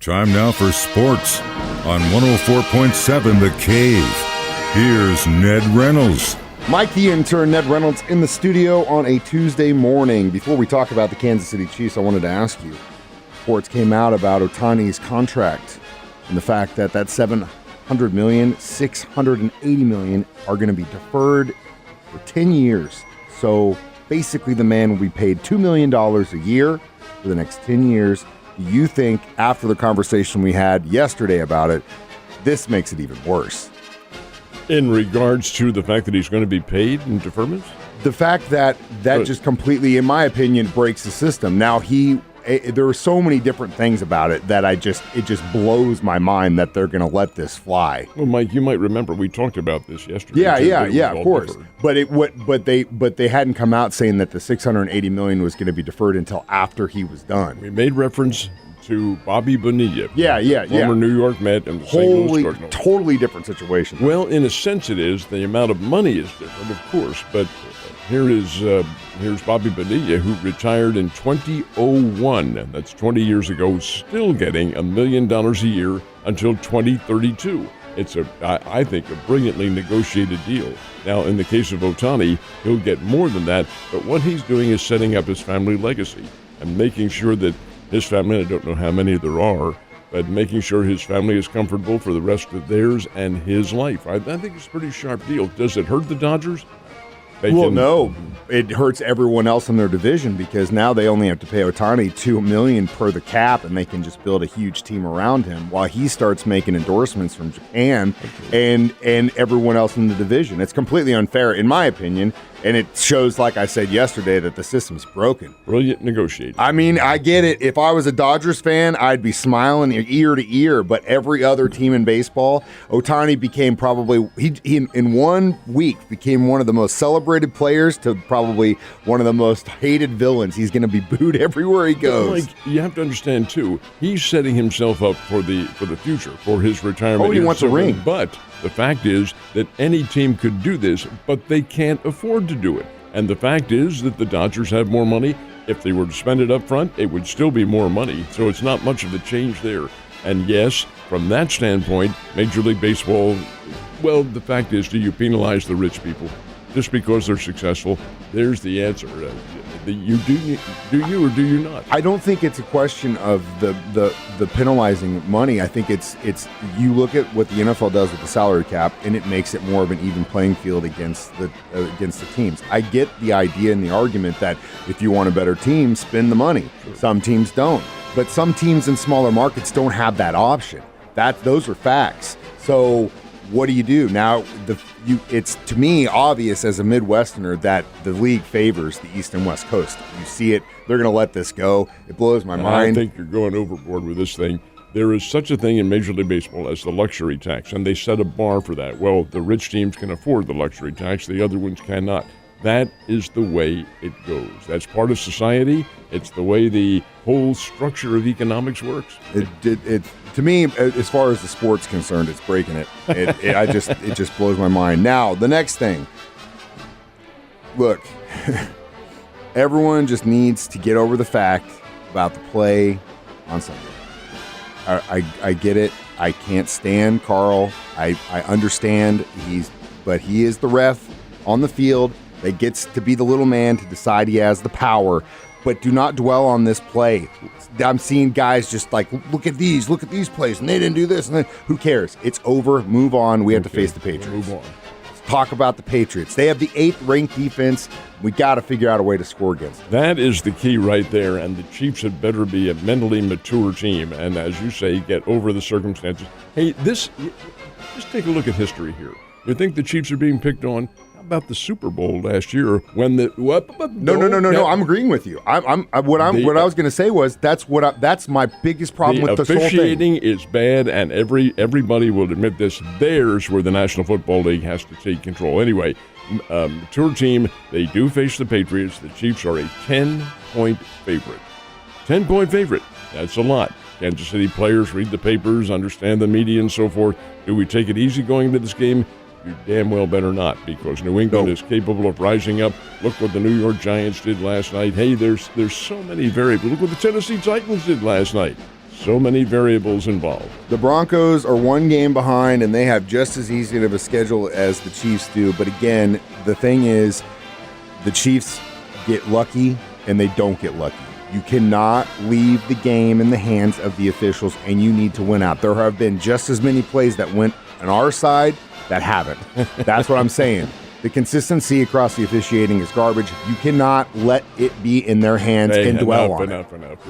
Time now for sports on 104.7 The Cave. Here's Ned Reynolds. Mike the intern, Ned Reynolds, in the studio on a Tuesday morning. Before we talk about the Kansas City Chiefs, I wanted to ask you, reports came out about Ohtani's contract and the fact that $700 million, $680 million are going to be deferred for 10 years. So basically the man will be paid $2 million a year for the next 10 years. Do you think, after the conversation we had yesterday about it, this makes it even worse? In regards to the fact that he's going to be paid in deferments? The fact that just completely, in my opinion, breaks the system. Now, there are so many different things about it that it just blows my mind that they're going to let this fly. Well, Mike, you might remember we talked about this yesterday. Yeah, of course. Deferred. But they hadn't come out saying that the $680 million was going to be deferred until after he was done. We made reference to Bobby Bonilla. Former New York Met and the St. Louis Cardinals. Totally different situation. Well, in a sense it is. The amount of money is different, of course, but here's Bobby Bonilla, who retired in 2001. That's 20 years ago, still getting $1 million a year until 2032. It's I think, a brilliantly negotiated deal. Now, in the case of Ohtani, he'll get more than that, but what he's doing is setting up his family legacy and making sure that his family, I don't know how many there are, but making sure his family is comfortable for the rest of theirs and his life. I think it's a pretty sharp deal. Does it hurt the Dodgers? No, it hurts everyone else in their division because now they only have to pay Ohtani $2 million per the cap, and they can just build a huge team around him while he starts making endorsements from Japan and everyone else in the division. It's completely unfair, in my opinion, and it shows, like I said yesterday, that the system's broken. Brilliant negotiating. I mean, I get it. If I was a Dodgers fan, I'd be smiling ear to ear, but every other team in baseball, Ohtani became probably, he in 1 week became one of the most celebrated players to probably one of the most hated villains. He's going to be booed everywhere he goes. Like, you have to understand, too, he's setting himself up for the future, for his retirement. Oh, he wants a ring. But the fact is that any team could do this, but they can't afford to do it. And the fact is that the Dodgers have more money. If they were to spend it up front, it would still be more money. So it's not much of a change there. And yes, from that standpoint, Major League Baseball, well, the fact is, do you penalize the rich people just because they're successful? There's the answer. Do you or do you not? I don't think it's a question of the penalizing money. I think it's you look at what the NFL does with the salary cap, and it makes it more of an even playing field against the teams. I get the idea and the argument that if you want a better team, spend the money. Sure. Some teams don't, but some teams in smaller markets don't have that option. Those are facts. So what do you do now? It's, to me, obvious as a Midwesterner that the league favors the East and West Coast. You see it. They're going to let this go. It blows my mind. I think you're going overboard with this thing. There is such a thing in Major League Baseball as the luxury tax, and they set a bar for that. Well, the rich teams can afford the luxury tax. The other ones cannot. That is the way it goes. That's part of society. It's the way the whole structure of economics works. To me, as far as the sport's concerned, it's breaking it. It just blows my mind. Now, the next thing. Look, everyone just needs to get over the fact about the play on Sunday. I get it. I can't stand Carl. I understand but he is the ref on the field that gets to be the little man to decide he has the power. But do not dwell on this play. I'm seeing guys just like, look at these plays, and they didn't do this. And then, who cares? It's over. Move on. We have to face the Patriots. Move on. Let's talk about the Patriots. They have the 8th ranked defense. We got to figure out a way to score against them. That is the key right there. And the Chiefs had better be a mentally mature team. And as you say, get over the circumstances. Hey, just take a look at history here. You think the Chiefs are being picked on? About the Super Bowl last year when the No. I'm agreeing with you. What I was going to say was that's my biggest problem with this whole thing. Officiating is bad, and everybody will admit this. There's where the National Football League has to take control. Anyway, mature team. They do face the Patriots. The Chiefs are a 10-point favorite. 10-point favorite. That's a lot. Kansas City players read the papers, understand the media, and so forth. Do we take it easy going into this game? You damn well better not, because New England is capable of rising up. Look what the New York Giants did last night. Hey, there's so many variables. Look what the Tennessee Titans did last night. So many variables involved. The Broncos are one game behind, and they have just as easy of a schedule as the Chiefs do. But again, the thing is, the Chiefs get lucky, and they don't get lucky. You cannot leave the game in the hands of the officials, and you need to win out. There have been just as many plays that went on our side that haven't. That's what I'm saying. The consistency across the officiating is garbage. You cannot let it be in their hands and dwell on it. Enough.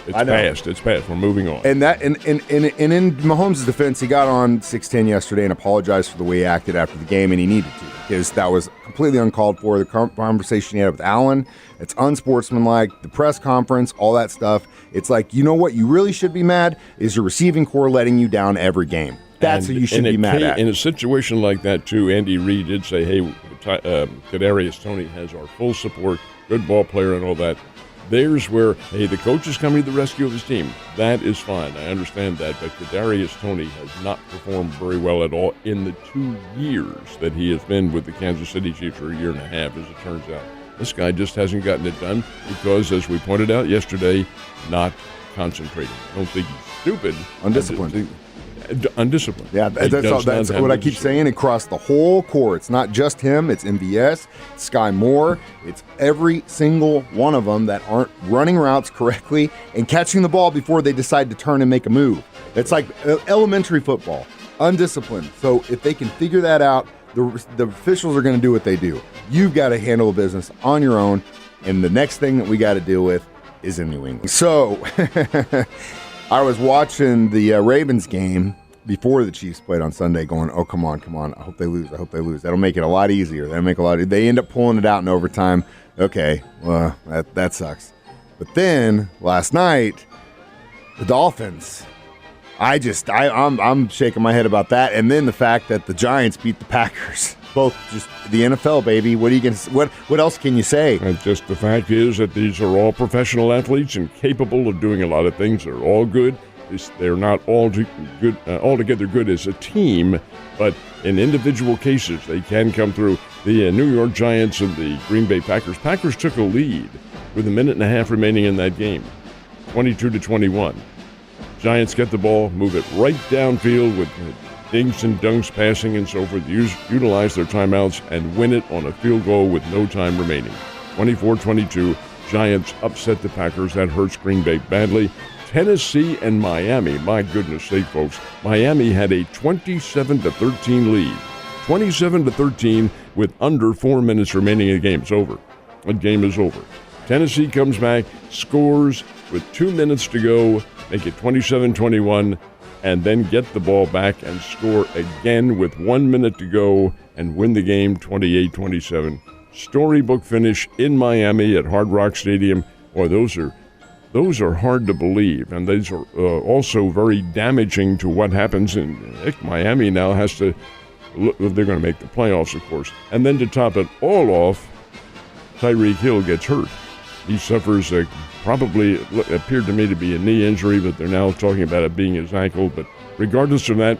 It's past. It's past. We're moving on. And in Mahomes' defense, he got on 610 yesterday and apologized for the way he acted after the game, and he needed to, because that was completely uncalled for. The conversation he had with Allen, it's unsportsmanlike. The press conference, all that stuff. It's like, you know what? You really should be mad is your receiving core letting you down every game. That's what you should be mad at. In a situation like that, too, Andy Reid did say, hey, Kadarius Toney has our full support, good ball player and all that. There's where, hey, the coach is coming to the rescue of his team. That is fine. I understand that. But Kadarius Toney has not performed very well at all in the 2 years that he has been with the Kansas City Chiefs, for a year and a half, as it turns out. This guy just hasn't gotten it done because, as we pointed out yesterday, not concentrating. I don't think he's stupid. Undisciplined. Undisciplined. Yeah, that's what I keep saying across the whole core. It's not just him. It's MVS, it's Sky Moore. It's every single one of them that aren't running routes correctly and catching the ball before they decide to turn and make a move. It's like elementary football, undisciplined. So if they can figure that out, the officials are going to do what they do. You've got to handle the business on your own, and the next thing that we got to deal with is in New England. So I was watching the Ravens game before the Chiefs played on Sunday going, oh, come on. I hope they lose. That'll make it a lot easier. They end up pulling it out in overtime. Okay, well, that sucks. But then last night, the Dolphins, I'm shaking my head about that. And then the fact that the Giants beat the Packers. Both just the NFL, baby. What else can you say? And just the fact is that these are all professional athletes and capable of doing a lot of things. They're all good. They're not altogether good as a team, but in individual cases, they can come through. The New York Giants and the Green Bay Packers. Packers took a lead with a minute and a half remaining in that game, 22-21. Giants get the ball, move it right downfield with dinks and dunks passing and so forth, utilize their timeouts and win it on a field goal with no time remaining. 24-22, Giants upset the Packers. That hurts Green Bay badly. Tennessee and Miami, my goodness sake, folks. Miami had a 27-13 lead. 27-13 with under 4 minutes remaining in the game. It's over. The game is over. Tennessee comes back, scores with 2 minutes to go, make it 27-21, and then get the ball back and score again with 1 minute to go and win the game 28-27. Storybook finish in Miami at Hard Rock Stadium. Boy, those are hard to believe, and these are also very damaging to what happens in Miami now has to look, they're going to make the playoffs, of course. And then to top it all off, Tyreek Hill gets hurt. He suffers probably appeared to me to be a knee injury, but they're now talking about it being his ankle. But regardless of that,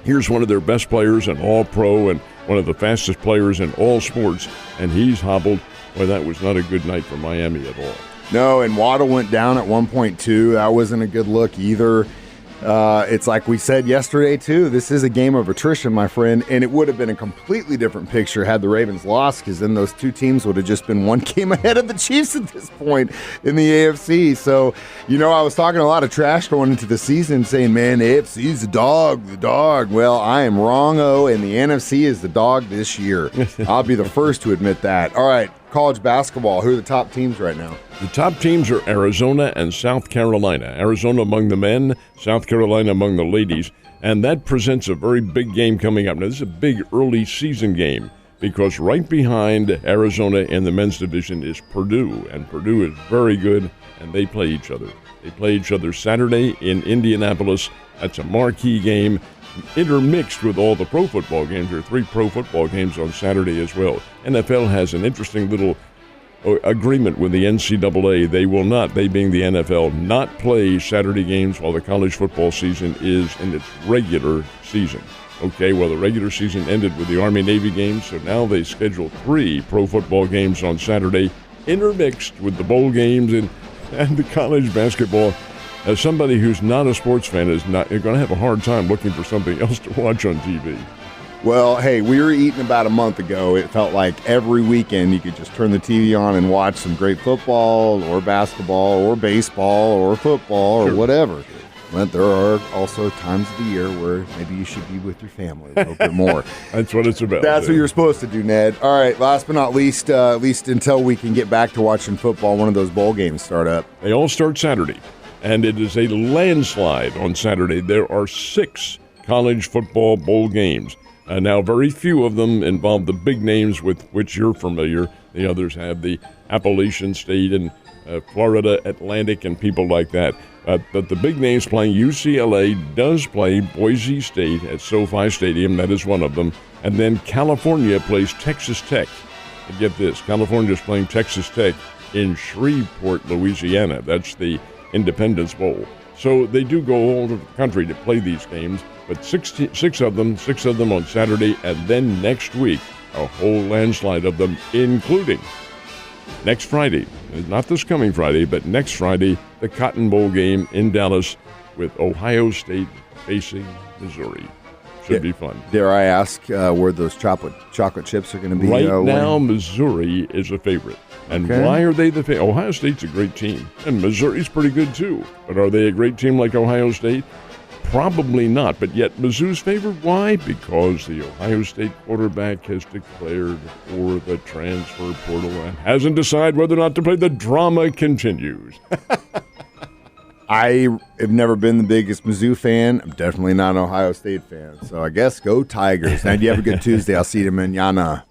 here's one of their best players, an all-pro, and one of the fastest players in all sports, and he's hobbled. Well, that was not a good night for Miami at all. No, and Waddle went down at 1.2. That wasn't a good look either. It's like we said yesterday, too. This is a game of attrition, my friend, and it would have been a completely different picture had the Ravens lost, because then those two teams would have just been one game ahead of the Chiefs at this point in the AFC. So, I was talking a lot of trash going into the season saying, man, the AFC is the dog. Well, I am wrong-o, and the NFC is the dog this year. I'll be the first to admit that. All right, college basketball. Who are the top teams right now? The top teams are Arizona and South Carolina. Arizona among the men, South Carolina among the ladies. And that presents a very big game coming up. Now, this is a big early season game because right behind Arizona in the men's division is Purdue. And Purdue is very good, and they play each other. They play each other Saturday in Indianapolis. That's a marquee game, intermixed with all the pro football games. There are 3 pro football games on Saturday as well. NFL has an interesting little agreement with the NCAA. They will not, they being the NFL, not play Saturday games while the college football season is in its regular season. Okay, well, the regular season ended with the Army-Navy games, so now they schedule 3 pro football games on Saturday, intermixed with the bowl games and the college basketball. as somebody who's not a sports fan is not going to have a hard time looking for something else to watch on TV. Well, hey, we were eating about a month ago. It felt like every weekend you could just turn the TV on and watch some great football or basketball or baseball or football or whatever. But there are also times of the year where maybe you should be with your family a little bit more. That's what it's about. That's what you're supposed to do, Ned. All right, last but not least, at least until we can get back to watching football, one of those bowl games start up. They all start Saturday, and it is a landslide on Saturday. There are 6 college football bowl games. Now, very few of them involve the big names with which you're familiar. The others have the Appalachian State and Florida Atlantic and people like that. But the big names playing, UCLA does play Boise State at SoFi Stadium. That is one of them. And then California plays Texas Tech. And get this, California is playing Texas Tech in Shreveport, Louisiana. That's the Independence Bowl. So they do go all over the country to play these games. But six of them on Saturday, and then next week, a whole landslide of them, including next Friday, not this coming Friday, but next Friday, the Cotton Bowl game in Dallas with Ohio State facing Missouri. Should be fun. Dare I ask where those chocolate chips are going to be? Right now, Missouri is a favorite. And why are they the favorite? Ohio State's a great team, and Missouri's pretty good too. But are they a great team like Ohio State? Probably not, but yet Mizzou's favored. Why? Because the Ohio State quarterback has declared for the transfer portal and hasn't decided whether or not to play. The drama continues. I have never been the biggest Mizzou fan. I'm definitely not an Ohio State fan. So I guess go Tigers. And you have a good Tuesday. I'll see you mañana.